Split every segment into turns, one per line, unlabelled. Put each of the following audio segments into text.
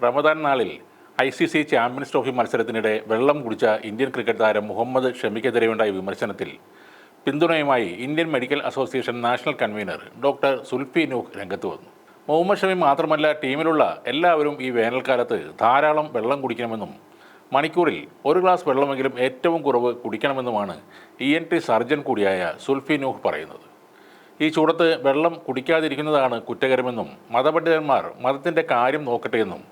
റമദാൻ നാളിൽ ICC champions trophy മത്സരത്തിനിടെ വെള്ളം കുടിച്ച ഇന്ത്യൻ ക്രിക്കറ്റ് താരം മുഹമ്മദ് ഷമിക്കെതിരെയുണ്ടായ വിമർശനത്തിൽ പിന്തുണയുമായി Indian medical association national convener doctor Sulfi Nooh രംഗത്ത് വന്നു. മുഹമ്മദ് ഷമി മാത്രമല്ല, ടീമിലുള്ള എല്ലാവരും ഈ വേനൽക്കാലത്ത് ധാരാളം വെള്ളം കുടിക്കണമെന്നും മണിക്കൂറിൽ ഒരു ഗ്ലാസ് വെള്ളമെങ്കിലും ഏറ്റവും കുറവ് കുടിക്കണമെന്നുമാണ് ENT സർജൻ കൂടിയായ സുൽഫി നൂഹ് പറയുന്നത്. ഈ ചൂടത്ത് വെള്ളം കുടിക്കാതിരിക്കുന്നതാണ് കുറ്റകരമെന്നും മതപണ്ഡിതന്മാർ മതത്തിൻ്റെ കാര്യം നോക്കട്ടെയെന്നും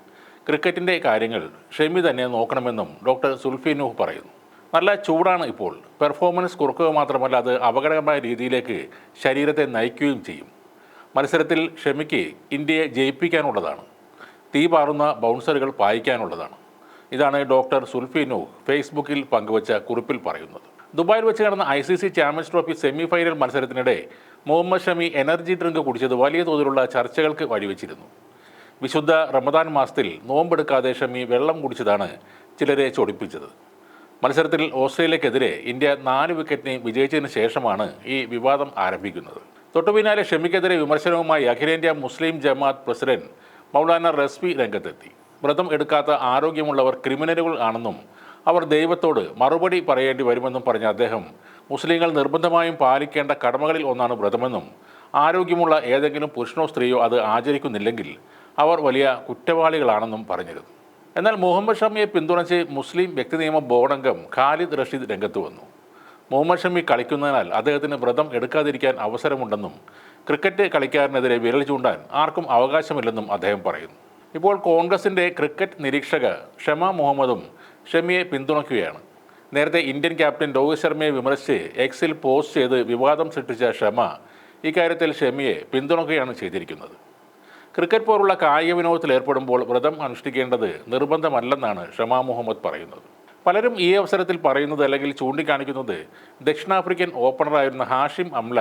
ക്രിക്കറ്റിൻ്റെ കാര്യങ്ങൾ ഷമി തന്നെ നോക്കണമെന്നും ഡോക്ടർ സുൽഫി നൂഹ് പറയുന്നു. നല്ല ചൂടാണ് ഇപ്പോൾ. പെർഫോമൻസ് കുറക്കുക മാത്രമല്ല, അത് അപകടകരമായ രീതിയിലേക്ക് ശരീരത്തെ നയിക്കുകയും ചെയ്യും. മത്സരത്തിൽ ഷമിക്ക് ഇന്ത്യയെ ജയിപ്പിക്കാനുള്ളതാണ്. തീ പാറുന്ന ബൗൺസറുകൾ പായിക്കാനുള്ളതാണ്. ഇതാണ് ഡോക്ടർ സുൽഫി നൂഹ് ഫേസ്ബുക്കിൽ പങ്കുവച്ച കുറിപ്പിൽ പറയുന്നത്. ദുബായിൽ വെച്ച് നടന്ന ICC champions trophy semi final മത്സരത്തിനിടെ മുഹമ്മദ് ഷമി എനർജി ഡ്രിങ്ക് കുടിച്ചത് വലിയ തോതിലുള്ള ചർച്ചകൾക്ക് വഴിവെച്ചിരുന്നു. വിശുദ്ധ റമദാൻ മാസത്തിൽ നോമ്പെടുക്കാതെ ഷമി വെള്ളം കുടിച്ചതാണ് ചിലരെ ചൊടിപ്പിച്ചത്. മത്സരത്തിൽ ഓസ്ട്രേലിയക്കെതിരെ ഇന്ത്യ 4 വിക്കറ്റിന് വിജയിച്ചതിന് ശേഷമാണ് ഈ വിവാദം ആരംഭിക്കുന്നത്. തൊട്ടുപിന്നാലെ ഷമിക്കെതിരെ വിമർശനവുമായി അഖിലേന്ത്യാ മുസ്ലിം ജമാഅത്ത് പ്രസിഡന്റ് മൗലാന റസ്വി രംഗത്തെത്തി. വ്രതം എടുക്കാത്ത ആരോഗ്യമുള്ളവർ ക്രിമിനലുകൾ ആണെന്നും അവർ ദൈവത്തോട് മറുപടി പറയേണ്ടി വരുമെന്നും പറഞ്ഞ അദ്ദേഹം മുസ്ലിങ്ങൾ നിർബന്ധമായും പാലിക്കേണ്ട കടമകളിൽ ഒന്നാണ് വ്രതമെന്നും ആരോഗ്യമുള്ള ഏതെങ്കിലും പുരുഷനോ സ്ത്രീയോ അത് ആചരിക്കുന്നില്ലെങ്കിൽ അവർ വലിയ കുറ്റവാളികളാണെന്നും പറഞ്ഞിരുന്നു. എന്നാൽ മുഹമ്മദ് ഷമിയെ പിന്തുണച്ച് മുസ്ലിം വ്യക്തി നിയമ ബോർഡ് അംഗം ഖാലിദ് റഷീദ് രംഗത്ത് വന്നു. മുഹമ്മദ് ഷമി കളിക്കുന്നതിനാൽ അദ്ദേഹത്തിന് വ്രതം എടുക്കാതിരിക്കാൻ അവസരമുണ്ടെന്നും ക്രിക്കറ്റ് കളിക്കാരനെതിരെ വിരൽ ചൂണ്ടാൻ ആർക്കും അവകാശമില്ലെന്നും അദ്ദേഹം പറയുന്നു. ഇപ്പോൾ കോൺഗ്രസിൻ്റെ ക്രിക്കറ്റ് നിരീക്ഷക ഷമ മുഹമ്മദും ഷമിയെ പിന്തുണയ്ക്കുകയാണ്. നേരത്തെ ഇന്ത്യൻ ക്യാപ്റ്റൻ രോഹിത് ശർമ്മയെ വിമർശിച്ച് എക്സിൽ പോസ്റ്റ് ചെയ്ത് വിവാദം സൃഷ്ടിച്ച ഷമ ഇക്കാര്യത്തിൽ ഷമിയെ പിന്തുണയ്ക്കുകയാണ് ചെയ്തിരിക്കുന്നത്. ക്രിക്കറ്റ് പോലുള്ള കായിക വിനോദത്തിൽ ഏർപ്പെടുമ്പോൾ വ്രതം അനുഷ്ഠിക്കേണ്ടത് നിർബന്ധമല്ലെന്നാണ് ഷമ മുഹമ്മദ് പറയുന്നത്. പലരും ഈ അവസരത്തിൽ പറയുന്നത് അല്ലെങ്കിൽ ചൂണ്ടിക്കാണിക്കുന്നത് ദക്ഷിണാഫ്രിക്കൻ ഓപ്പണറായിരുന്ന ഹാഷിം അംല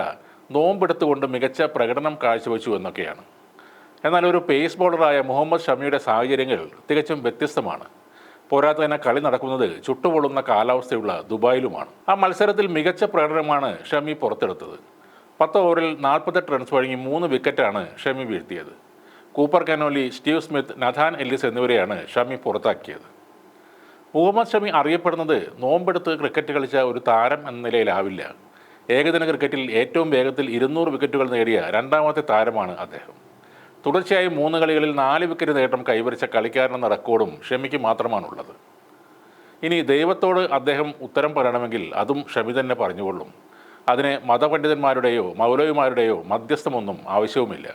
നോമ്പെടുത്തുകൊണ്ട് മികച്ച പ്രകടനം കാഴ്ചവെച്ചു എന്നൊക്കെയാണ്. എന്നാൽ ഒരു പേസ് ബോളറായ മുഹമ്മദ് ഷമിയുടെ സാഹചര്യങ്ങൾ തികച്ചും വ്യത്യസ്തമാണ്. പോരാത്തതിനെ കളി നടക്കുന്നത് ചുട്ടുപൊള്ളുന്ന കാലാവസ്ഥയുള്ള ദുബായിലുമാണ്. ആ മത്സരത്തിൽ മികച്ച പ്രകടനമാണ് ഷമി പുറത്തെടുത്തത്. 10 ഓവറിൽ 48 റൺസ് വഴങ്ങി 3 വിക്കറ്റാണ് ഷമി വീഴ്ത്തിയത്. Cooper Conolly, Steve Smith, Nathan Ellis എന്നിവരെയാണ് ഷമി പുറത്താക്കിയത്. മുഹമ്മദ് ഷമി അറിയപ്പെടുന്നത് നോമ്പെടുത്ത് ക്രിക്കറ്റ് കളിച്ച ഒരു താരം എന്ന നിലയിലാവില്ല. ഏകദിന ക്രിക്കറ്റിൽ ഏറ്റവും വേഗത്തിൽ 200 വിക്കറ്റുകൾ നേടിയ 2ാമത്തെ താരമാണ് അദ്ദേഹം. തുടർച്ചയായി 3 കളികളിൽ 4 വിക്കറ്റ് നേട്ടം കൈവരിച്ച കളിക്കാരനെന്ന റെക്കോർഡും ഷമിക്ക് മാത്രമാണുള്ളത്. ഇനി ദൈവത്തോട് അദ്ദേഹം ഉത്തരം പറയണമെങ്കിൽ അതും ഷമി തന്നെ പറഞ്ഞുകൊള്ളും. അതിന് മതപണ്ഡിതന്മാരുടെയോ മൗലവിമാരുടെയോ മധ്യസ്ഥമൊന്നും ആവശ്യവുമില്ല.